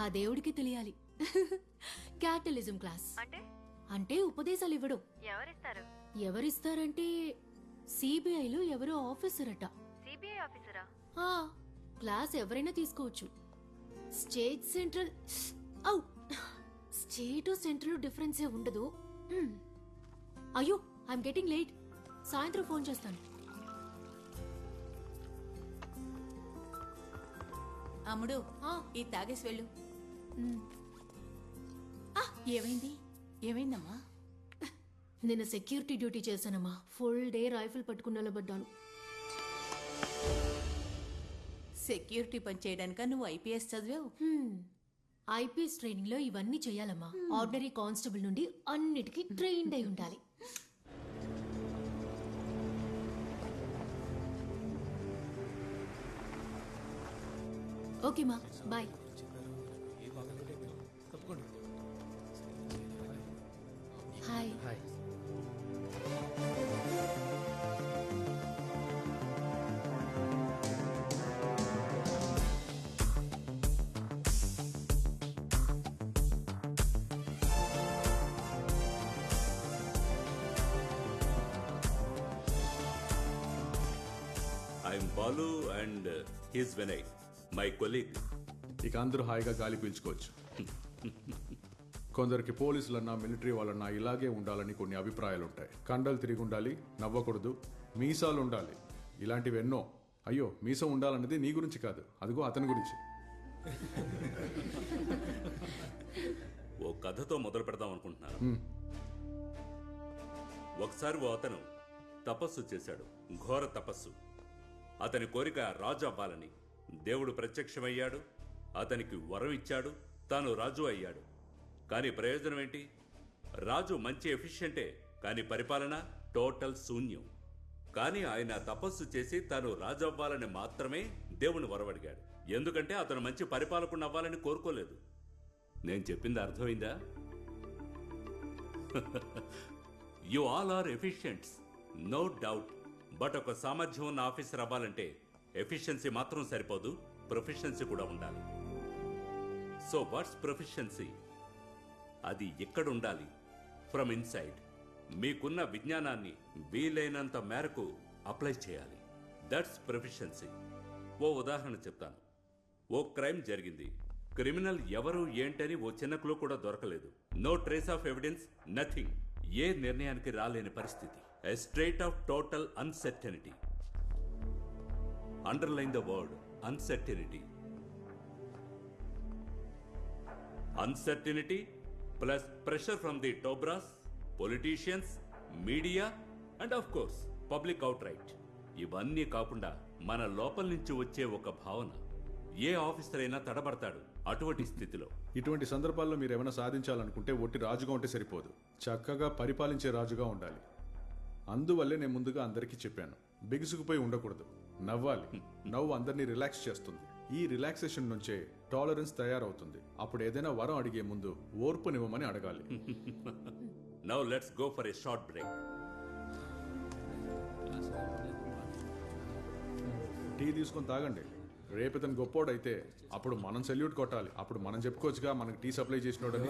ఆ దేవుడికి తెలియాలి. క్యాటలిజం క్లాస్ అంటే ఉపదేశాలు ఇవ్వడం. ఎవరిస్తారంటే సిబిఐలో ఎవరో ఆఫీసర్ అట. సిబిఐ ఆఫీసరా? క్లాస్ ఎవరైనా తీసుకోవచ్చు. స్టేట్ సెంట్రల్ స్టేట్ సెంట్రల్ డిఫరెన్సే ఉండదు. అయ్యో ఐఎమ్ గెటింగ్ లేట్. సాయంత్రం ఫోన్ చేస్తాను. అమ్ముడు ఈ తాగేసి వెళ్ళు. ఏమైంది? ఏమైందమ్మా? నిన్న సెక్యూరిటీ డ్యూటీ చేశానమ్మా. ఫుల్ డే రైఫిల్ పట్టుకుని నిలబడ్డాను. సెక్యూరిటీ పని చేయడానిక నువ్వు ఐపీఎస్ చదివావు? ఐపీఎస్ ట్రైనింగ్ లో ఇవన్నీ చేయాలమ్మా. ఆర్డినరీ కానిస్టేబుల్ నుండి అన్నిటికీ ట్రైన్డ్ అయి ఉండాలి. ఓకే మా bye. Hi. I'm Balu and he's Vinay, my colleague. ఇక అందరూ హాయిగా గాలి పీల్చుకోవచ్చు. కొందరికి పోలీసులన్నా మిలిటరీ వాళ్ళన్నా ఇలాగే ఉండాలని కొన్ని అభిప్రాయాలు ఉంటాయి. కండలు తిరిగి ఉండాలి, నవ్వకూడదు, మీసాలు ఉండాలి, ఇలాంటివి ఎన్నో. అయ్యో మీసం ఉండాలన్నది నీ గురించి కాదు, అదిగో అతని గురించి. ఓ కథతో మొదలు పెడదాం అనుకుంటున్నాను. ఒకసారి ఓ అతను తపస్సు చేశాడు, ఘోర తపస్సు. అతని కోరిక రాజు అవ్వాలని. దేవుడు ప్రత్యక్షమయ్యాడు, అతనికి వరం ఇచ్చాడు, తాను రాజు అయ్యాడు. కానీ ప్రయోజనం ఏంటి? రాజు మంచి ఎఫిషియెంటే, కానీ పరిపాలన టోటల్ శూన్యం. కానీ ఆయన తపస్సు చేసి తాను రాజు అవ్వాలని మాత్రమే దేవుని వరమడిగాడు. ఎందుకంటే అతను మంచి పరిపాలకుడు అవ్వాలని కోరుకోలేదు. నేను చెప్పింది అర్థమైందా? You all are efficients, no doubt. But ఒక సామర్థ్యం ఉన్న ఆఫీసర్ అవ్వాలంటే ఎఫిషియన్సీ మాత్రం సరిపోదు, ప్రొఫిషియన్సీ కూడా ఉండాలి. So what's proficiency? అది ఎక్కడ ఉండాలి? From inside. మీకున్న విజ్ఞానాన్ని వీలైనంత మేరకు అప్లై చేయాలి. That's proficiency. ఓ ఉదాహరణ చెప్తాను. ఓ క్రైమ్ జరిగింది. క్రిమినల్ ఎవరు ఏంటని ఓ చిన్న క్లూ కూడా దొరకలేదు. No trace of evidence, nothing. ఏ నిర్ణయానికి రాలేని పరిస్థితి. A state of total uncertainty. Underline the word uncertainty. Uncertainty plus pressure from the top brass, politicians, media and of course public outright. ఇవన్నీ కాకుండా మన లోపల నుంచి వచ్చే ఒక భావన. ఏ ఆఫీసర్ అయినా తడబడతాడు అటువంటి స్థితిలో. ఇటువంటి సందర్భాల్లో మీరు ఏమైనా సాధించాలనుకుంటే ఒట్టి రాజుగా ఉంటే సరిపోదు, చక్కగా పరిపాలించే రాజుగా ఉండాలి. అందువల్లే నేను ముందుగా అందరికీ చెప్పాను, బిగుసుకుపోయి ఉండకూడదు, నవ్వాలి. నవ్వు అందరినీ రిలాక్స్ చేస్తుంది. ఈ రిలాక్సేషన్ నుంచే టాలరెన్స్ తయారవుతుంది. అప్పుడు ఏదైనా వరం అడిగే ముందు ఓర్పునివ్వమని అడగాలి. Now let's go for a short break. Tea తీసుకొని తాగండి. రేపు ఇతను గొప్పోడైతే అప్పుడు మనం సెల్యూట్ కొట్టాలి. అప్పుడు మనం చెప్పుకోవచ్చుగా మనకి టీ సప్లై చేసినోడు.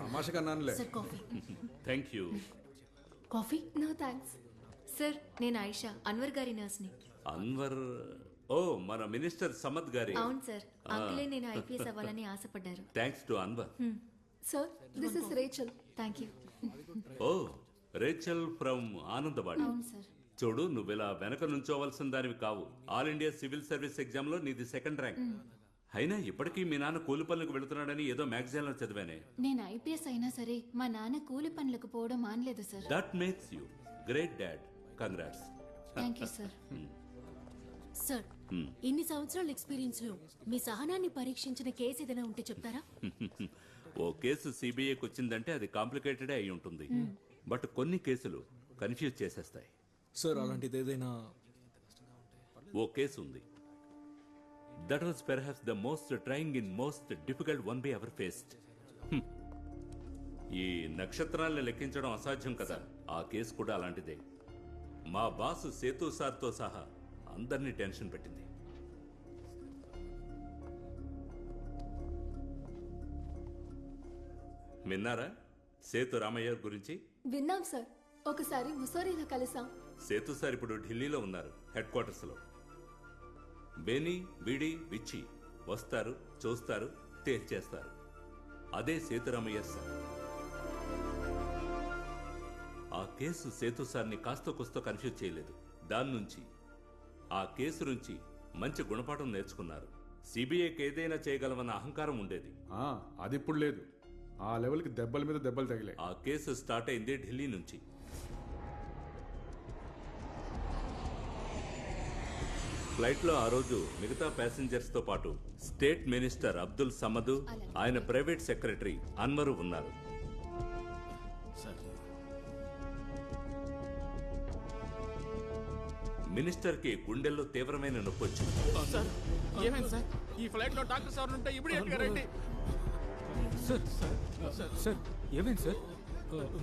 తమాషగా అన్నానులే. Thank you. Coffee? No thanks sir. నేను ఆయిషా, అన్వర్ గారి నర్స్ని. అన్వర్? ఓ మన మినిస్టర్ సమద్ గారి. అవును సార్, అంకులే నేను ఐపీఎస్ అవ్వాలని ఆశపడ్డారు. Thanks to Anwar. Sir this is Rachel. Thank you. Oh Rachel from Anandavadi. అవును సార్. చూడు, నువ్వు ఇలా వెనక నుంచోవలసిన దానివి కావు. All India civil service exam లో నీది 2nd ర్యాంక్. అయినా ఇప్పటికీ మీ నాన్న కూలి పనులకు వెళుతున్నాడని ఏదో మ్యాగజైన్ లో చదివానే. నేను ఐపీఎస్ అయినా సరే మా నాన్న కూలి పనులకు పోవడం మానలేదు సార్. That makes you great dad. Congrats. Thank you sir. Sir, ఇన్ని సంవత్సరాల ఎక్స్పీరియన్స్ లో మీ సహనాన్ని పరీక్షించిన కేసు ఏదైనా ఉంటే చెప్తారా? ఓ కేసు సిబిఐకి వచ్చిందంటే అది కాంప్లికేటెడ్ అయి ఉంటుంది. బట్ కొన్ని కేసులు కన్ఫ్యూజ్ చేసేస్తాయి. సార్ అలాంటిది ఏదైనా? ఓ కేసు ఉంది. That was perhaps the most trying in most difficult one be ever faced. ఈ నక్షత్రాలను లెక్కించడం అసాధ్యం కదా. ఆ కేసు కూడా అలాంటిదే. మా బాస్ సేతు సార్తో సహా అందరినీ టెన్షన్ పెట్టింది. విన్నారా సేతు రామయ్య గురించి? విన్నాం సార్. ఒకసారి ముసోరీలో కలిసాం. సేతు సార్ ఇప్పుడు ఢిల్లీలో ఉన్నారు, హెడ్ క్వార్టర్స్లో. బేనీ, బిడి, విచ్చి వస్తారు, చూస్తారు, తేల్చేస్తారు. అదే సేతురామయ్య సార్. ఆ కేసు సేతు సార్ని కాస్త కుస్తో కన్ఫ్యూజ్ చేయలేదు. దాని నుంచి, ఆ కేసు నుంచి మంచి గుణపాఠం నేర్చుకున్నారు. సిబిఐకి ఏదైనా చేయగలమన్న అహంకారం ఉండేది. అది ఇప్పుడు లేదు. ఆ లెవెల్కి దెబ్బల మీద దెబ్బలు తగిలాయి. ఆ కేసు స్టార్ట్ అయింది ఢిల్లీ నుంచి. ఫ్లైట్లో ఆ రోజు మిగతా ప్యాసింజర్స్తో పాటు స్టేట్ మినిస్టర్ అబ్దుల్ సమద్, ఆయన ప్రైవేట్ సెక్రటరీ అన్వరు ఉన్నారు. మినిస్టర్ కి గుండెల్లో తీవ్రమైన నొప్పి వచ్చింది. ఈ ఫ్లైట్ లో డాక్టర్ సార్ ఉంటే ఇమిడియట్ గా రండి. సార్ ఏమైంది సార్?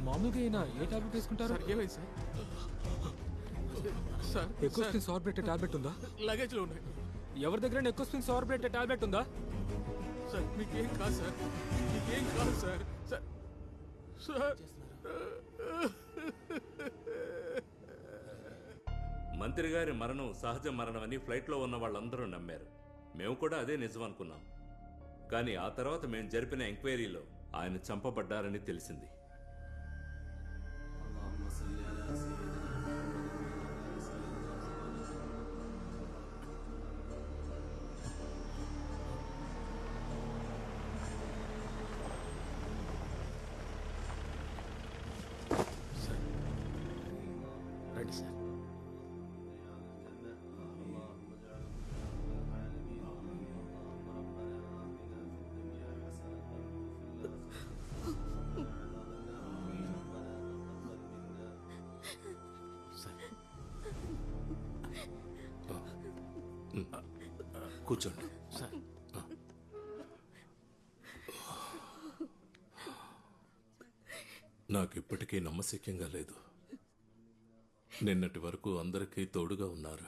మామూలుగా అయినా ఏ టాబ్లెట్ వేసుకుంటారు? ఏమైంది సార్? ఎకోస్పిన్ సార్బేటెడ్ టాబ్లెట్ ఉందా? లగేజ్ లో ఉన్నాయి. ఎవరి దగ్గర ఎకోస్పిన్ సార్బేటెడ్ టాబ్లెట్ ఉందా? సార్ మీకేం కాదు సార్, మీకేం కాదు సార్. సార్ మంత్రి గారి మరణం సహజ మరణమని ఫ్లైట్లో ఉన్న వాళ్ళందరూ నమ్మారు. మేము కూడా అదే నిజం అనుకున్నాం. కానీ ఆ తర్వాత మేము జరిపిన ఎంక్వైరీలో ఆయన చంపబడ్డారని తెలిసింది. రండి సార్. కూర్చోండి సార్. నాకు ఇప్పటికీ నమ్మశక్యంగా లేదు. నిన్నటి వరకు అందరికీ తోడుగా ఉన్నారు,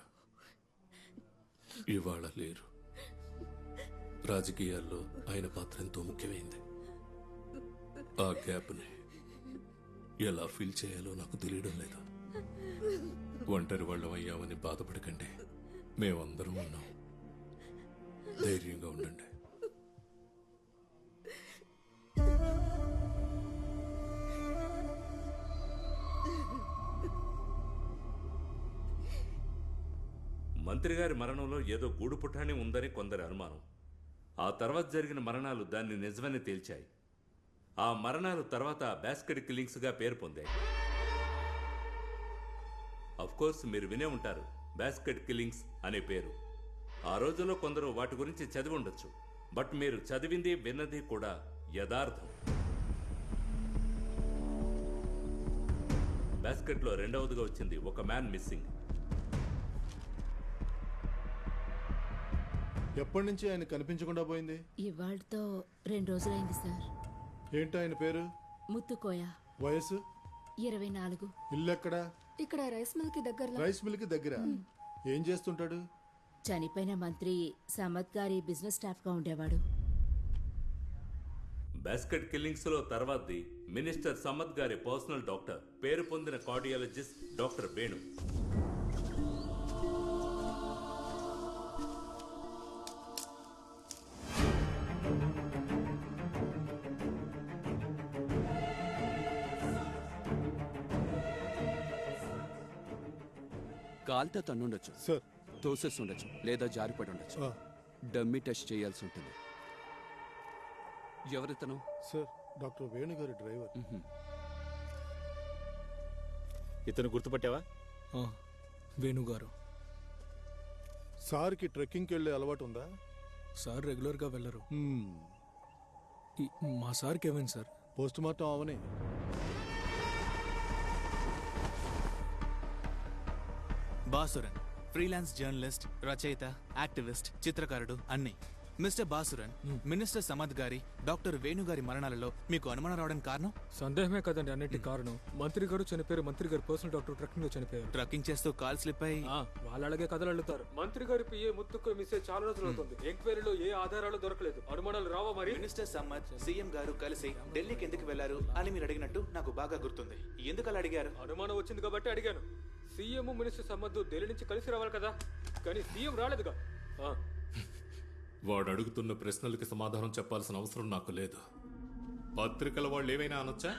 ఇవాళ లేరు. రాజకీయాల్లో ఆయన పాత్ర ఎంతో ముఖ్యమైంది. ఆ గ్యాప్ని ఎలా ఫీల్ చేయాలో నాకు తెలియడం లేదు. ఒంటరి వాళ్ళం అయ్యామని బాధపడకండి, మేమందరం ఉన్నాం. ధైర్యంగా ఉండండి. మంత్రి గారి మరణంలో ఏదో గూడు పుఠాని ఉందని కొందరి అనుమానం. ఆ తర్వాత జరిగిన మరణాలు దాన్ని నిజమని తేల్చాయి. ఆ మరణాలు తర్వాత బాస్కెట్ కిల్లింగ్స్గా పేరు పొందాయి. అఫ్కోర్స్ మీరు వినే ఉంటారు బాస్కెట్ కిల్లింగ్స్ అనే పేరు. ఆ రోజుల్లో కొందరు వాటి గురించి చదివి ఉండొచ్చు. బట్ మీరు చదివింది విన్నది కూడా యథార్థం. బాస్కెట్లో రెండవదిగా వచ్చింది ఒక మ్యాన్ మిస్సింగ్. ఎప్పటి నుంచి ఆయన కనిపించకుండా పోయింది? ఇవాళతో 2 రోజులైంది సార్. ఏంటి ఆయన పేరు? ముత్తుకోయ. వయసు? 24. ఇల్లు ఎక్కడా? ఇక్కడ రైస్ మిల్ కి దగ్గరలో. రైస్ మిల్ కి దగ్గర. ఏం చేస్తుంటాడు? చనిపోయిన మంత్రి సమద్ గారి బిజినెస్ స్టాఫ్ గా ఉండేవాడు. బాస్కెట్ కిల్లింగ్స్ లో తర్వాతది మినిస్టర్ సమద్ గారి పర్సనల్ డాక్టర్, పేరు పొందిన కార్డియాలజిస్ట్ డాక్టర్ వేణు. కాల్తో తన్నుండొచ్చు సార్, తోసేసి ఉండొచ్చు, లేదా జారిపడి ఉండొచ్చు. డమ్మీ టెస్ట్ చేయాల్సి ఉంటుంది. ఎవరితను? సార్, డాక్టర్ వేణు గారి డ్రైవర్. ఇతను గుర్తుపట్టావా? వేణుగారు. సార్కి ట్రెక్కింగ్కి వెళ్ళే అలవాటు ఉందా? సార్ రెగ్యులర్గా వెళ్ళరు. మా సార్కి ఏమైంది సార్? పోస్ట్ మార్టం అవని. బాసురన్ ఫ్రీలాన్స్ జర్నలిస్ట్, రచయిత, యాక్టివిస్ట్, చిత్రకారుడు, అన్ని. మిస్టర్ బాసురన్, మినిస్టర్ సమద్ గారి, డాక్టర్ వేణు గారి మరణాలలో మీకు అనుమానం రావడానికి కారణం? సందేహమే కదండి అన్నిటి కారణం. మంత్రి గారు చనిపోయారు. మంత్రి గారు పర్సనల్ డాక్టర్ ట్రక్కింగ్ లో చనిపోయారు. ట్రక్కింగ్ చేస్తూ కాల్ స్లిప్ అయి వాళ్ళు అలాగే కథలు అల్లుతారు. మంత్రి గారి పిఏ ముత్తుకు మిస్ అయ్యి చాలా రోజులు అవుతుంది. ఎంక్వైరీలో ఏ ఆధారాలు దొరకలేదు. అనుమానాలు రావా మరి? మినిస్టర్ సమ్మద్ సీఎం గారు కలిసి ఢిల్లీకి ఎందుకు వెళ్లారు అని మీరు అడిగినట్టు నాకు బాగా గుర్తుంది. ఎందుకు అలా అడిగారు? అనుమానం వచ్చింది కాబట్టి అడిగాను. సీఎం మినిస్టర్ సమ్మద్ ఢిల్లీ నుంచి కలిసి రావాలి కదా, కానీ సీఎం రాలేదుగా. వాడు అడుగుతున్న ప్రశ్నలకి సమాధానం చెప్పాల్సిన అవసరం నాకు లేదు. పత్రికల వాళ్ళు ఏమైనా అనొచ్చా?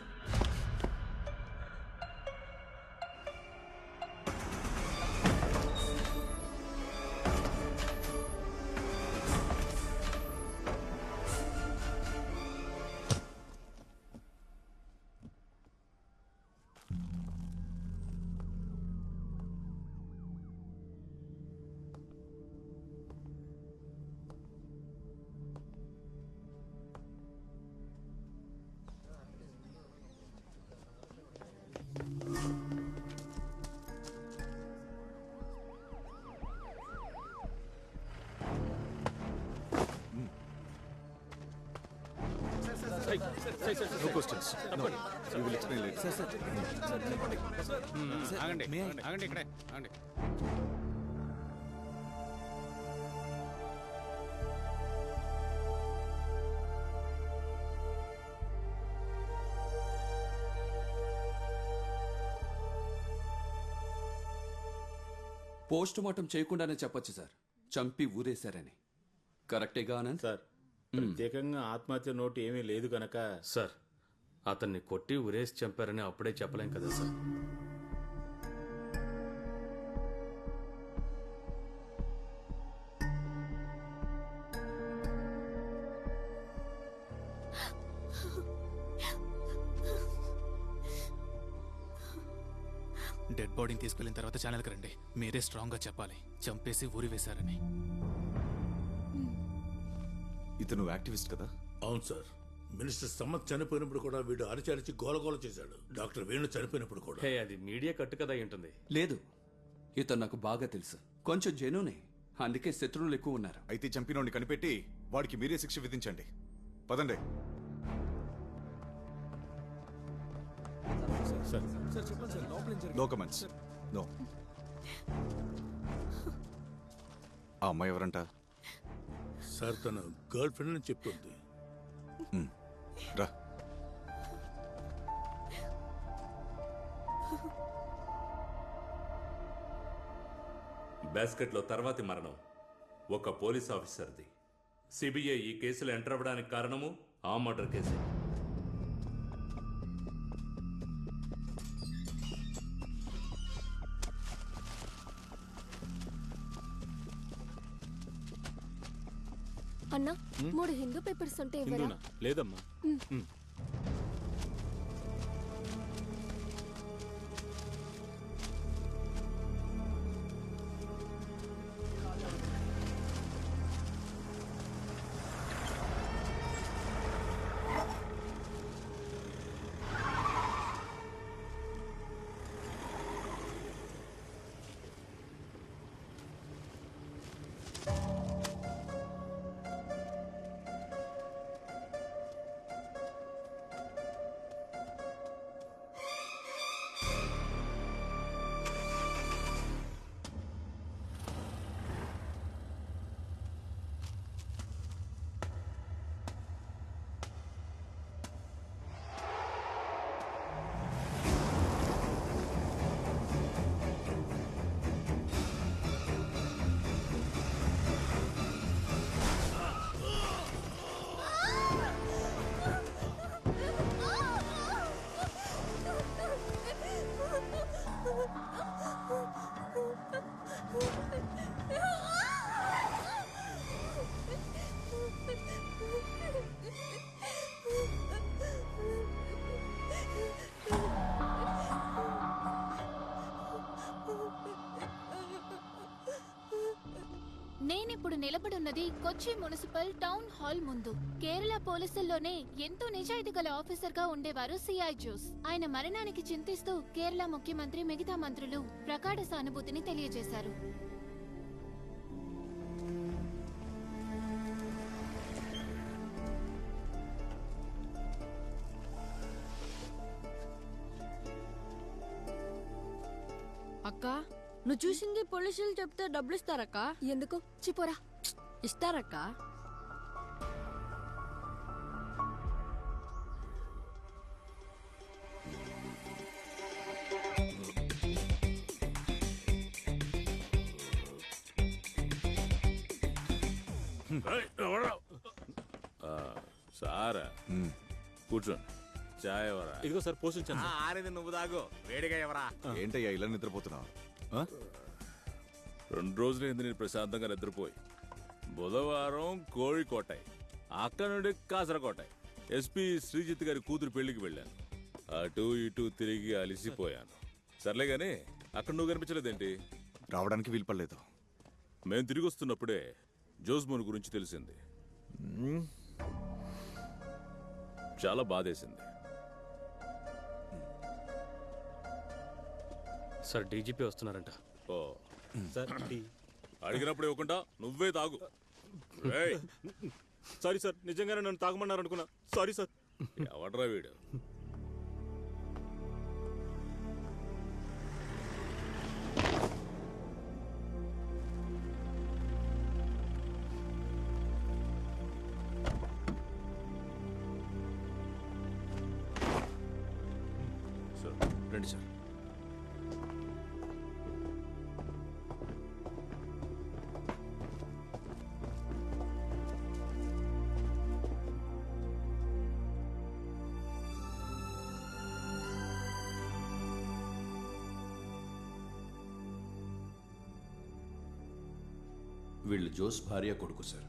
No questions. No. You will explain later. ఆగండి ఇక్కడే ఆగండి. పోస్ట్ మార్టం చేయకుండానే చెప్పొచ్చు సార్, చంపి ఊరేశారని. కరెక్టేగా ఆనంద్? సార్, ప్రత్యేకంగా ఆత్మహత్య నోటు ఏమీ లేదు కనుక. సార్, అతన్ని కొట్టి ఉరేసి చంపారని అప్పుడే చెప్పలేం కదా సార్. డెడ్ బాడీని తీసుకెళ్లిన తర్వాత ఛానల్కి రండి. మీరే స్ట్రాంగ్గా చెప్పాలి చంపేసి ఊరి వేశారని. ఇతను యాక్టివిస్ట్ కదా? అవును సార్. మినిస్టర్ సమ్మత్ చనిపోయినప్పుడు కూడా వీడు అరిచి గోలగోల చేశాడు. డాక్టర్ వేణు చనిపోయినప్పుడు కూడా. అది మీడియా కట్టు కదా ఉంటుంది. లేదు, ఇతను నాకు బాగా తెలుసు. కొంచెం జెన్యూనే, అందుకే శత్రువులు ఎక్కువ ఉన్నారు. అయితే చంపినోడిని కనిపెట్టి వాడికి మీరే శిక్ష విధించండి. పదండి. No comments. నో. ఆ అమ్మాయి ఎవరంట? సార్, తన గర్ల్ ఫ్రెండ్ అని చెప్తుంది. రా. బాస్కెట్లో తర్వాతి మరణం ఒక పోలీస్ ఆఫీసర్ది. సిబిఐ ఈ కేసులో ఎంటర్ అవ్వడానికి కారణము ఆ మర్డర్ కేసే. అన్నా, 3 హిందూ పేపర్స్ ఉంటే ఇవ్వరా? లేదమ్మా. నేనిప్పుడు నిలబడున్నది కొచ్చి మున్సిపల్ టౌన్ హాల్ ముందు. కేరళ పోలీసుల్లోనే ఎంతో నిజాయితీ గల ఆఫీసర్ గా ఉండేవారు సిఐ జోస్. ఆయన మరణానికి చింతిస్తూ కేరళ ముఖ్యమంత్రి మిగతా మంత్రులు ప్రగాఢ సానుభూతిని తెలియజేశారు. అక్క నువ్వు చూసింది పోలీసులు చెప్తే డబ్బులు ఇస్తారక్క? ఎందుకు? చిపోరా. ఇస్తారక్క. సారా కూర్చోండి. చాయ్ ఎవరా? ఇదిగో సార్ పోషించాను. ఆరేది నువ్వు దాగు, వేడిగా ఎవరా? ఏంటయ్యా ఇలా నిద్రపోతున్నావు? 2 రోజులైంది నేను ప్రశాంతంగా నిద్రపోయి. బుధవారం కోഴിకోటాయి, అక్కడ నుండి కాసరకోటాయి. ఎస్పీ శ్రీజిత్ గారి కూతురు పెళ్లికి వెళ్ళాను. అటు ఇటు తిరిగి అలిసిపోయాను. సర్లే గాని అక్కడ నువ్వు కనిపించలేదేంటి? రావడానికి వీలుపడలేదు. మేము తిరిగి వస్తున్నప్పుడే జోస్మోన్ గురించి తెలిసింది. చాలా బాధేసింది. సార్ డీజీపీ వస్తున్నారంట. ఓ సార్ అడిగినప్పుడు ఇవ్వకుండా నువ్వే తాగు. సారీ సార్, నిజంగానే నన్ను తాగమన్నారు అనుకున్నా. Sorry sir. ఎవడ్రా వీడు? రండి సార్. వీళ్ళు జోస్ భార్య కొడుకు సార్.